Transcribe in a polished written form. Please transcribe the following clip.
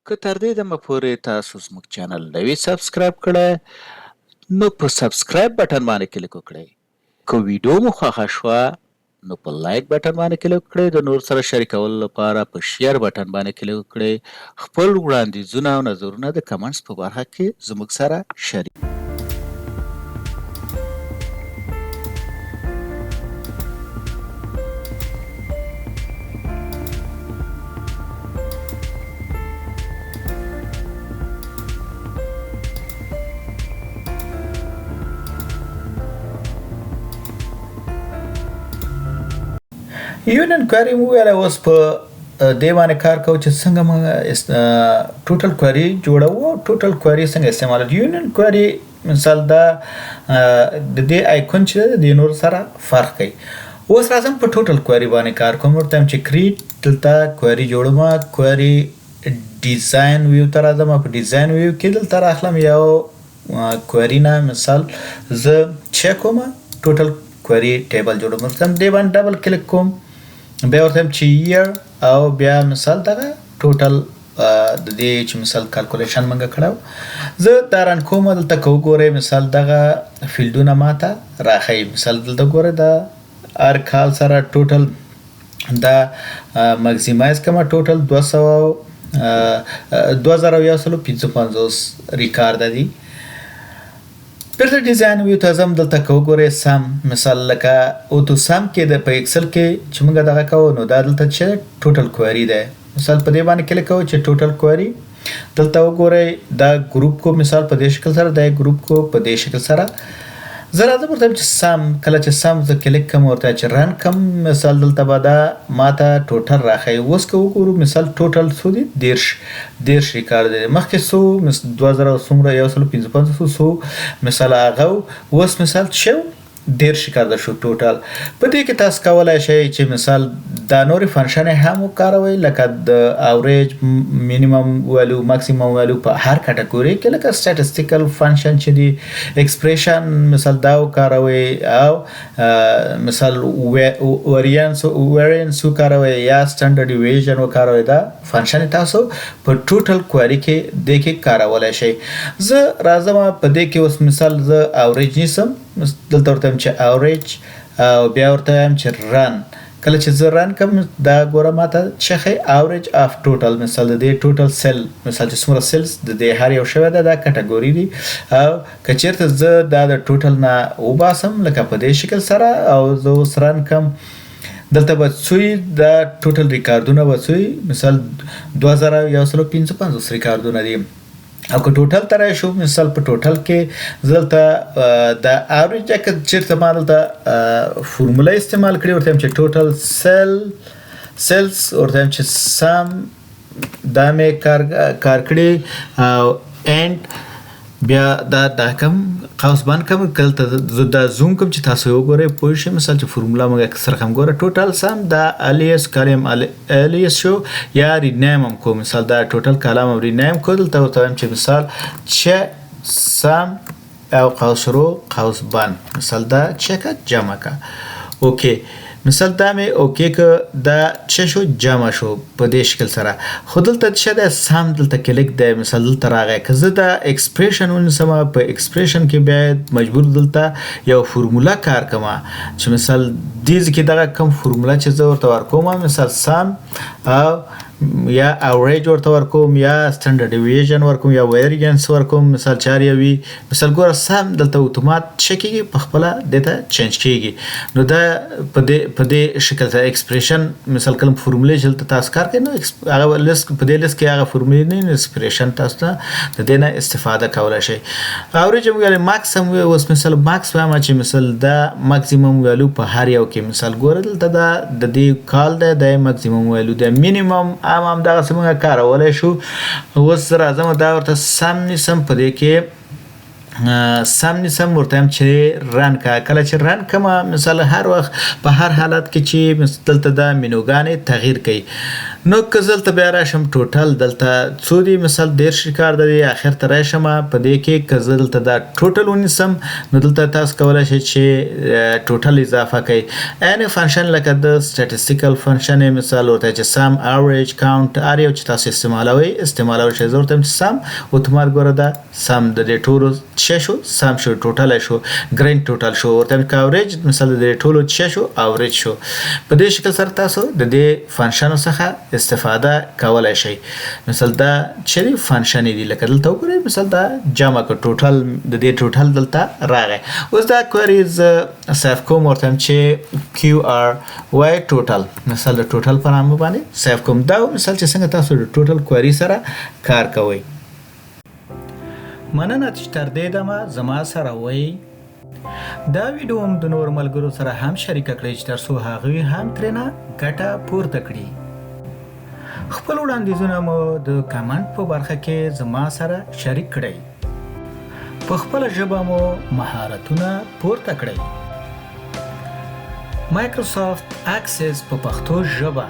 که تر دې دمه پورې تاسو زموږ چینل نه وي سبسکرایب کړی نو په سبسکرایب بټن باندې کلیک وکړئ. که ویډیو مو خوښه شوه نو په لایک بټن باندې کلیک وکړئ. د نور سره شریکولو لپاره په شیر بټن باندې کلیک وکړئ. خپل وړاندیزونه او نظرونه د کمنټس په برخه کې زموږ سره شریک یونین کواري مو ویل اوس په دې باندې کار کوو چې څنګه موږ ټوټل کواري جوړو. ټوټل کواري څنګه استعمالوو؟ یونین کواري مثال دا د دې آیکون چې د نور سره فرق کوي. اوس راځم په ټوټل کواري باندې کار کوم. ورته چې کریټ دلته کواري جوړوم. کواري ډیزاین ویو ته راځم. په ډیزاین ویو کې دلته راخلم یو کواري نه مثال زه چک کوم ټوټل کواري ټیبل جوړوم. ورته دې باندې ډبل کلیک کوم. بیا ورته چې year او بیا مثال دغه ټوټل د دې چې مثال کالکولیشن منګه کړو زه دا ران کوم. دلته کو ګوره مثال دغه فیلډونه ماته راخی. مثال دلته ګوره دا ار کال سره ټوټل دا ماکسیمایز کما ټوټل 2155 ریکارډ دي. پرته ډیزاین ویو ته زم دلته کو ګوره سم مثال لکه اوتو سم کې د په ایکسل کې چې موږ دغه کوو نو دا دلته چې ټوټل کواري ده. مثال په دې باندې کلیک کوو چې ټوټل کواري دلته وګورئ دا ګروپ کو مثال په دې شکل سره دا ګروپ کو په دې شکل سره زه راځم ورته چې سم کله چې سم زه کلیک کوم ورته چې رن کوم مثال دلته به دا ماته ټوټل راخی. اوس که وګورو مثال ټوټل څو دي 10 ریکارډ دی. مخکې 2015 مثال هغه اوس مثال شو 10 ریکارډ شو ټوټل. په دې کې تاسو کولای شئ چې مثال دا نوري فنکشن هم وکاروئ لکه د اوریج مینیمم ویلیو ماکسیمم ویلیو په هر کټګوري کې لکه سټاتستیکل فنکشن چې دی ایکسپریشن مثال دا وکاروئ او مثال ویریانس وکاروئ یا سټانډرډ ډیویژن وکاروئ. دا فنکشن تاسو په ټوټل کواري کې د کې کارولای شئ. زه راځم په دې کې اوس مثال زه اوریج نیسم. دلته ورته چې اوریج او بیا ورته چې رن. کله چې زه رن کوم دا ګوره ماته شخی اوریج اف ټوټل مثال د دې ټوټل سیل مثال چې څومره سیلز د دې هر یو شوی دا کټګوري دي او که چیرته زه دا د ټوټل نه وباسم لکه په دې شکل سره او زه اوس رن کوم دلته به څوی دا ټوټل ریکارډونه به څوی مثال 2155 ریکارډونه دي. او که ټوټل تر شو مثال په ټوټل کې دلته د اوریج که چیرته ما دلته فورمولا استعمال کړی ورته چې ټوټل سیلز ورته چې سم دا مې کار کړی او اند بیا دا کم قوس باندې کوم کله دا زوم کوم چې تاسو وګورئ پوه شئ. مثال چې فورمولا موږ سره هم ګوره ټوټل سم دا الیس کالم الیس شو یا رینیم هم کو مثال دا ټوټل کالم رینیم کو دلته ورته چې مثال چې سم او قوس رو قوس باندې مثال دا چک جمع کا اوکې. مثال دا مې اوکې که دا چې شو جمع شو په دې شکل سره. خو دلته چې دا سم دلته کلیک دی مثال دلته راغی. که زه دا ایکسپریشن ونیسم په ایکسپریشن کې باید مجبور دلته یو فورمولا کار کوم چې مثال دې کې دغه کوم فورمولا چې زه ورته ورکوم مثال سم او یا اوریج ورته ورکوم یا سټانډرډ ډیویژن ورکوم یا ویریانس ورکوم مثال چار یوي مثال ګوره سم دلته اتومات چکیږي په خپل دته چینج کیږي. نو دا په دې شکل سره ایکسپریشن مثال کلم فورمولې چې تاسو کار کوي نو هغه لیست په دې لیست کې هغه فورمولې نه ایکسپریشن تاسو ته د دې نه استفاده کولای شئ. اوریج ویل ماکسیمم اوس مثال ماکس وایم چې مثال دا ماکسیمم ویلو په هر یو کې مثال ګوره دلته دا د دې کال د ماکسیمم ویلو د مینیمم هم دغه څنګه کارولای شو. اوس راځم دا ورته سم نسم په دې کې سم نسم ورته چې رن کا. کله چې رن کما مثال هر وخت په هر حالت کې چې دلته د مینوګانې تغییر کوي نو که دلته بیا راشم ټوټل دلته څو دی مثال 10 ښکار دی اخر ته راشم په دې کې که زه دلته دا ټوټل ونیسم نو دلته تاسو کولی شئ چې ټوټل اضافه کړئ any فنکشن لکه د statistical فنکشن مثال ورته چې sum average count هر یو چې تاسو استعمالوئ شئ زه ورته sum اتومات ګوره دا sum د دې ټولو څه شو sum شو ټوټل شو ګرین ټوټل شو ورته که average مثال د دې ټولو څه شو average شو په دې شکل سره تاسو د دې فنکشن څخه استفاده کولای شئ مثال دا چې فنکشن دی لکه دلته وګورئ مثال دا جمع ک ټوټل د دې ټوټل دلته راغی اوس دا کوریز سیف کوم ورته چې کیو ار وای ټوټل مثال د ټوټل په نامه باندې سیف کوم دا مثال چې څنګه تاسو د ټوټل کوری سره کار کوئ مننه چې تر دې دمه زما سره وای دا ویډیو هم د نور ملګرو سره هم شریک کړئ چې ترڅو هغوی هم ترېنه ګټه پورته کړي خپل وړاندیزونه مو د کمنټ په برخه کې زما سره شریک کړئ په خپل ژبه مو مهارتونه پورته کړئ مایکروسافت اکسس په پښتو ژبه